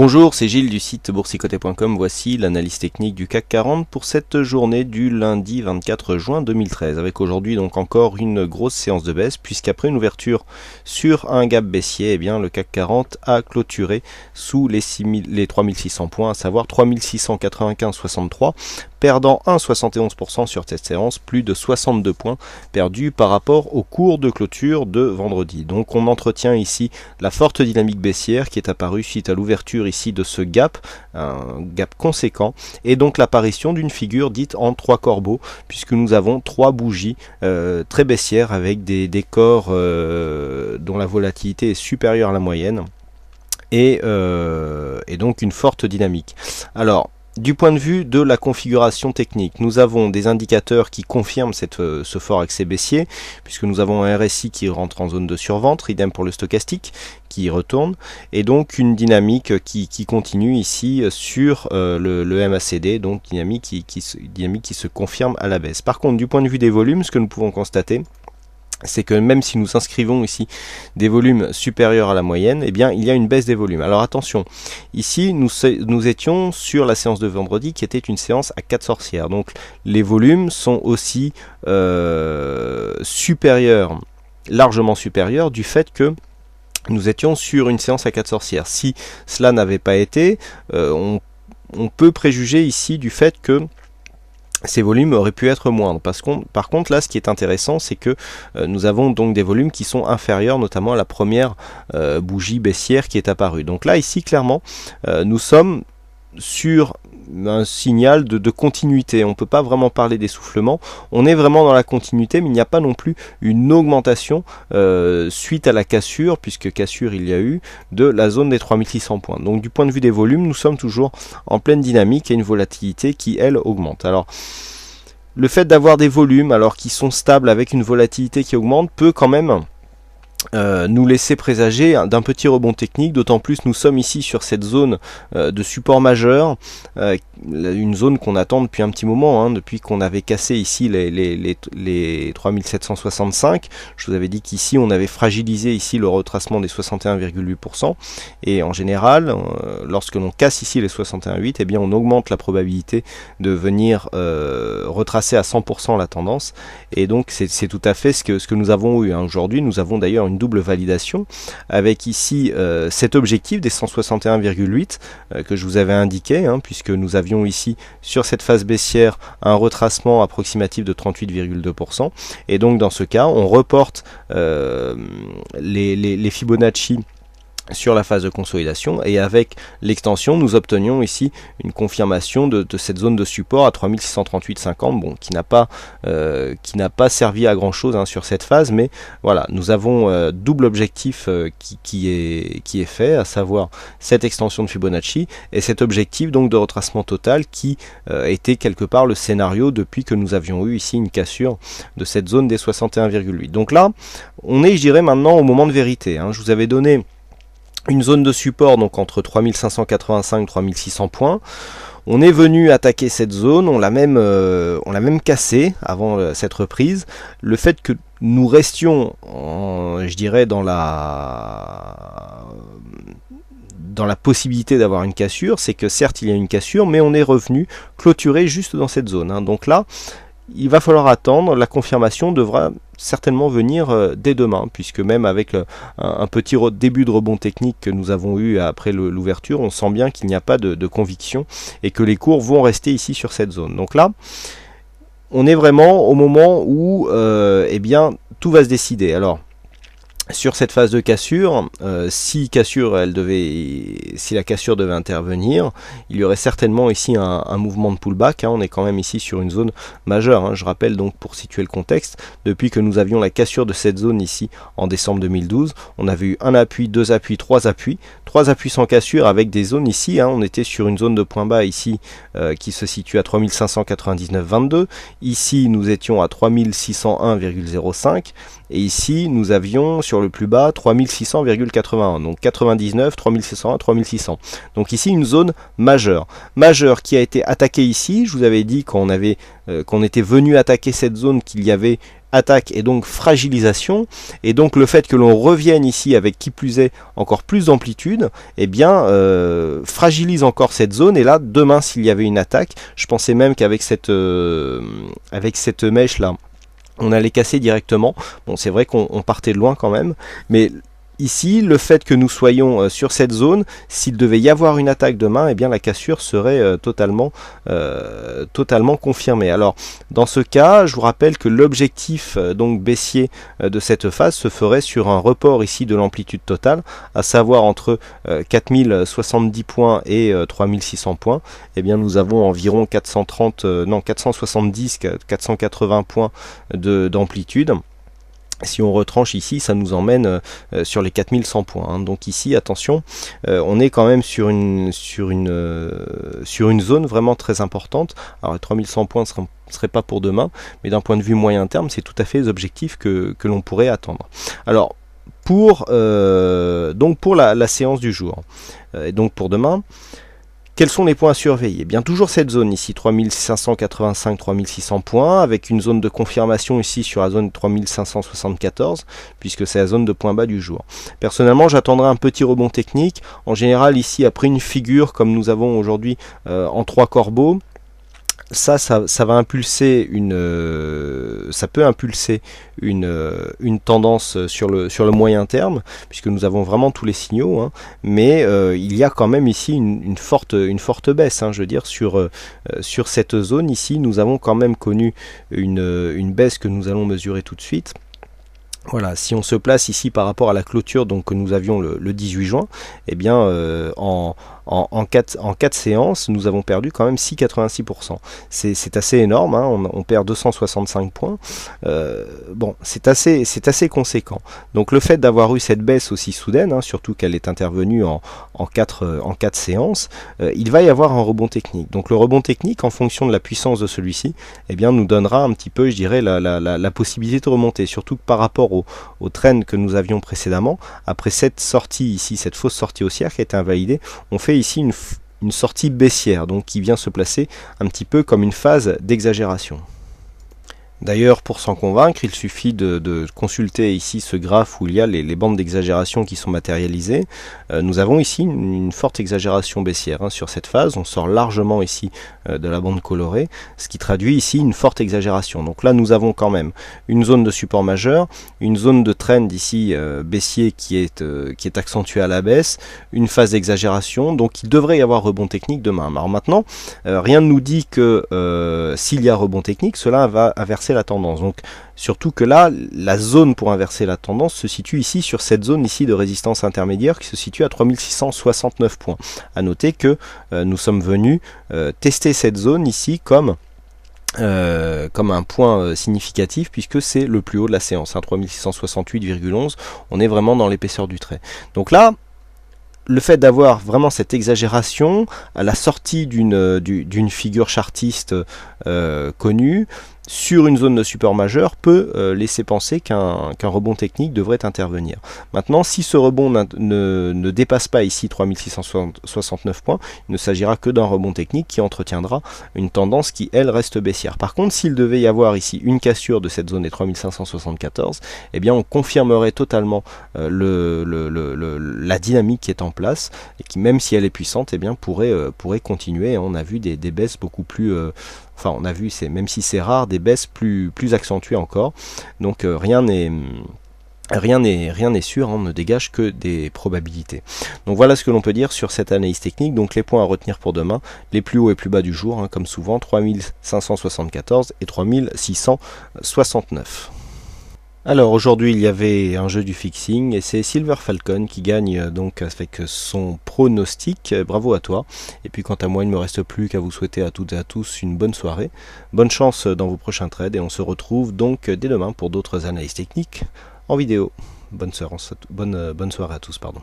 Bonjour, c'est Gilles du site boursicoté.com. Voici l'analyse technique du CAC 40 pour cette journée du lundi 24 juin 2013, avec aujourd'hui donc encore une grosse séance de baisse, puisqu'après une ouverture sur un gap baissier, eh bien le CAC 40 a clôturé sous les 3600 points, à savoir 3695,63, perdant 1,71% sur cette séance, plus de 62 points perdus par rapport au cours de clôture de vendredi. Donc on entretient ici la forte dynamique baissière qui est apparue suite à l'ouverture ici de ce gap, un gap conséquent, et donc l'apparition d'une figure dite en trois corbeaux, puisque nous avons trois bougies très baissières avec des décors dont la volatilité est supérieure à la moyenne, et donc une forte dynamique. Alors, du point de vue de la configuration technique, nous avons des indicateurs qui confirment ce fort accès baissier, puisque nous avons un RSI qui rentre en zone de survente, idem pour le stochastique qui retourne, et donc une dynamique qui continue ici sur le MACD, donc dynamique qui se confirme à la baisse. Par contre, du point de vue des volumes, ce que nous pouvons constater, c'est que même si nous inscrivons ici des volumes supérieurs à la moyenne, eh bien il y a une baisse des volumes. Alors attention, ici nous étions sur la séance de vendredi qui était une séance à 4 sorcières. Donc les volumes sont aussi supérieurs, largement supérieurs, du fait que nous étions sur une séance à 4 sorcières. Si cela n'avait pas été, on peut préjuger ici du fait que ces volumes auraient pu être moindres. Par contre, là, ce qui est intéressant, c'est que nous avons donc des volumes qui sont inférieurs, notamment à la première bougie baissière qui est apparue. Donc là, ici, clairement, nous sommes sur un signal de continuité. On ne peut pas vraiment parler d'essoufflement. On est vraiment dans la continuité, mais il n'y a pas non plus une augmentation suite à la cassure, puisque cassure il y a eu, de la zone des 3600 points. Donc du point de vue des volumes, nous sommes toujours en pleine dynamique et une volatilité qui, elle, augmente. Alors, le fait d'avoir des volumes, alors qui sont stables avec une volatilité qui augmente, peut quand même nous laisser présager d'un petit rebond technique, d'autant plus nous sommes ici sur cette zone de support majeur, une zone qu'on attend depuis un petit moment, depuis qu'on avait cassé ici les 3765. Je vous avais dit qu'ici on avait fragilisé ici le retracement des 61,8%, et en général lorsque l'on casse ici les 61,8, eh bien on augmente la probabilité de venir retracer à 100% la tendance, et donc c'est tout à fait ce que nous avons eu. Aujourd'hui nous avons d'ailleurs une double validation avec ici cet objectif des 161,8 que je vous avais indiqué, puisque nous avions ici sur cette phase baissière un retracement approximatif de 38,2%, et donc dans ce cas on reporte les Fibonacci sur la phase de consolidation, et avec l'extension nous obtenions ici une confirmation de cette zone de support à 3638,50, bon, qui n'a pas servi à grand chose sur cette phase, mais voilà, nous avons double objectif qui est fait, à savoir cette extension de Fibonacci et cet objectif donc de retracement total qui était quelque part le scénario depuis que nous avions eu ici une cassure de cette zone des 61,8. Donc là on est, je dirais, maintenant au moment de vérité. Je vous avais donné une zone de support donc entre 3585 et 3600 points. On est venu attaquer cette zone, on l'a même cassé avant cette reprise. Le fait que nous restions, je dirais, dans la possibilité d'avoir une cassure, c'est que certes il y a une cassure, mais on est revenu clôturer juste dans cette zone. Donc là, il va falloir attendre, la confirmation devra certainement venir dès demain, puisque même avec un petit début de rebond technique que nous avons eu après l'ouverture, on sent bien qu'il n'y a pas de conviction et que les cours vont rester ici sur cette zone. Donc là, on est vraiment au moment où eh bien, tout va se décider. Alors, sur cette phase de cassure, si la cassure devait intervenir, il y aurait certainement ici un mouvement de pullback. On est quand même ici sur une zone majeure. Je rappelle donc, pour situer le contexte, depuis que nous avions la cassure de cette zone ici en décembre 2012, on avait eu un appui, deux appuis, trois appuis sans cassure avec des zones ici. On était sur une zone de point bas ici qui se situe à 3599,22. Ici nous étions à 3601,05, et ici nous avions sur le plus bas 3600,81, donc 99, 3601, 3600. Donc ici une zone majeure qui a été attaquée ici. Je vous avais dit qu'on était venu attaquer cette zone, qu'il y avait attaque et donc fragilisation, et donc le fait que l'on revienne ici avec qui plus est encore plus d'amplitude, eh bien fragilise encore cette zone. Et là demain s'il y avait une attaque, je pensais même qu'avec cette mèche là on allait casser directement. Bon, c'est vrai qu'on partait de loin quand même, mais ici, le fait que nous soyons sur cette zone, s'il devait y avoir une attaque demain, eh bien la cassure serait totalement confirmée. Alors, dans ce cas, je vous rappelle que l'objectif donc baissier de cette phase se ferait sur un report ici de l'amplitude totale, à savoir entre 4070 points et 3600 points. Eh bien, nous avons environ 470, 480 points d'amplitude. Si on retranche ici, ça nous emmène sur les 4100 points. Hein. Donc ici, attention, on est quand même sur une zone vraiment très importante. Alors les 3100 points ne seraient pas pour demain, mais d'un point de vue moyen terme, c'est tout à fait les objectifs que l'on pourrait attendre. Alors, pour la séance du jour, et donc pour demain, quels sont les points à surveiller? Bien toujours cette zone ici, 3585-3600 points, avec une zone de confirmation ici sur la zone 3574, puisque c'est la zone de point bas du jour. Personnellement, j'attendrai un petit rebond technique. En général, ici, après une figure comme nous avons aujourd'hui en 3 corbeaux, ça va impulser ça peut impulser une tendance sur le moyen terme, puisque nous avons vraiment tous les signaux, hein, mais il y a quand même ici une forte baisse, hein, je veux dire, sur cette zone ici, nous avons quand même connu une baisse que nous allons mesurer tout de suite. Voilà, si on se place ici par rapport à la clôture donc, que nous avions le 18 juin, eh bien en 4 séances, nous avons perdu quand même 6,86%. C'est assez énorme, hein, on perd 265 points. Bon, c'est assez conséquent. Donc le fait d'avoir eu cette baisse aussi soudaine, hein, surtout qu'elle est intervenue en 4 séances, il va y avoir un rebond technique. Donc le rebond technique, en fonction de la puissance de celui-ci, eh bien, nous donnera un petit peu, je dirais, la possibilité de remonter. Surtout que par rapport au trend que nous avions précédemment, après cette sortie ici, cette fausse sortie haussière qui a été invalidée, on fait ici une sortie baissière, donc qui vient se placer un petit peu comme une phase d'exagération. D'ailleurs, pour s'en convaincre, il suffit de consulter ici ce graphe où il y a les bandes d'exagération qui sont matérialisées. Nous avons ici une forte exagération baissière, hein, sur cette phase. On sort largement ici de la bande colorée, ce qui traduit ici une forte exagération. Donc là, nous avons quand même une zone de support majeur, une zone de trend ici baissier qui est accentuée à la baisse, une phase d'exagération. Donc il devrait y avoir rebond technique demain. Alors maintenant, rien ne nous dit que s'il y a rebond technique, cela va inverser la tendance. Donc surtout que là, la zone pour inverser la tendance se situe ici sur cette zone ici de résistance intermédiaire qui se situe à 3669 points. À noter que nous sommes venus tester cette zone ici comme un point significatif, puisque c'est le plus haut de la séance, hein, 3668,11. On est vraiment dans l'épaisseur du trait. Donc là, le fait d'avoir vraiment cette exagération à la sortie d'une figure chartiste connue sur une zone de support majeur peut laisser penser qu'un rebond technique devrait intervenir. Maintenant, si ce rebond ne dépasse pas ici 3669 points, il ne s'agira que d'un rebond technique qui entretiendra une tendance qui, elle, reste baissière. Par contre, s'il devait y avoir ici une cassure de cette zone des 3574, eh bien on confirmerait totalement la dynamique qui est en place, et qui, même si elle est puissante, eh bien pourrait continuer. On a vu des baisses beaucoup plus... Enfin, on a vu, même si c'est rare, des baisses plus accentuées encore. Donc rien n'est sûr, hein, on ne dégage que des probabilités. Donc voilà ce que l'on peut dire sur cette analyse technique. Donc les points à retenir pour demain, les plus hauts et plus bas du jour, hein, comme souvent, 3574 et 3669. Alors aujourd'hui il y avait un jeu du fixing et c'est Silver Falcon qui gagne donc avec son pronostic. Bravo à toi. Et puis quant à moi, il ne me reste plus qu'à vous souhaiter à toutes et à tous une bonne soirée. Bonne chance dans vos prochains trades et on se retrouve donc dès demain pour d'autres analyses techniques en vidéo. Bonne soirée à tous, pardon.